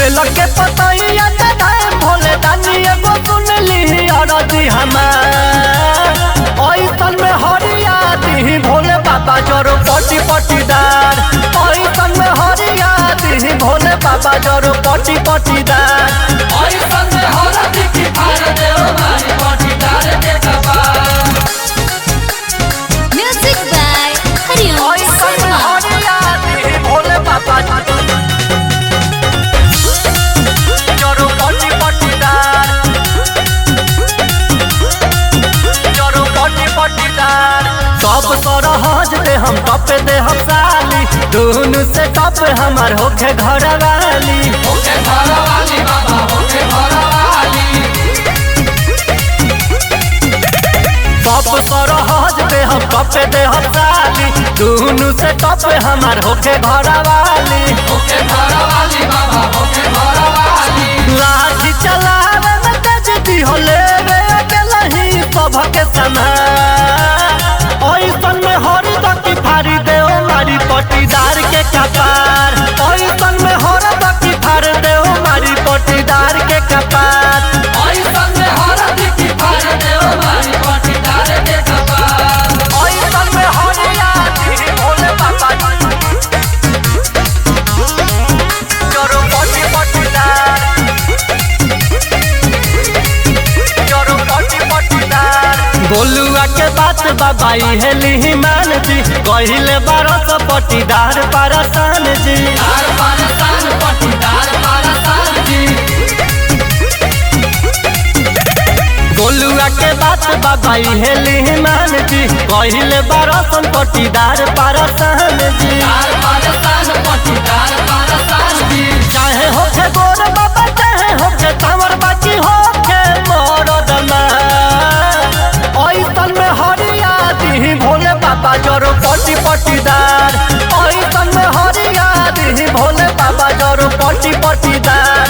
बेल के पतैया चढ़ाए भोले दानी एगो सुन ली अरजी हमार। ऐसन में हरिया दी भोले बाबा जरो पटी पटीदार। ऐसन में हरिया दी भोले बाबा जरो पटी पटीदार। ऐसन में हरदी की फाड़ देओ मारी पटीदार के कपार। Music by Hariom ऐसन में Sharma. हरिया दी भोले बाबा जरो पटी पटीदार। जरो पटी पटीदार। सब सरहज दे हम टपे दे हम साली। दुनु से टप हमार होखे घर वाली। होके घर वाली बाबा होके घर वाली। सब सरहज दे हम टपे दे हम साली। दुनु से टप हमार होखे घर वाली। होके घर वाली बाबा होके घर वाली। लाठी चलावे में तेज दी हो लेवे अकेला ही सबके समान। ऐसन में हरदा की फाड़ी दे मारी पटीदार के कपार। ऐसन में हरदा की फाड़ दे मारी पटीदार के कपार। ऐसन में हरदी की फाड़ देओ मारी पटीदार के कपार। ऐसन में हरिया दी भोले बाबा जरो पटी पटीदार। जरो पटी पटीदार। गोलुआ के बात बाबाई हेली मान जी। कहिले 1200 पटीदार परसान जी। दार पारसान पटीदार पारसान जी। गोलुआ के बात बाबाई हेली मान जी। कहिले 1200 पटीदार परसान जी। दार पारसान पटीदार पारसान जी। चाहे होके गोर बाबा चाहे होके तावर बाकी होके मरद ऐसन में हरिया दी भोले बाबा जरो पटी पटीदार। ऐसन में हरिया दी भोले बाबा जरो पटी पटीदार।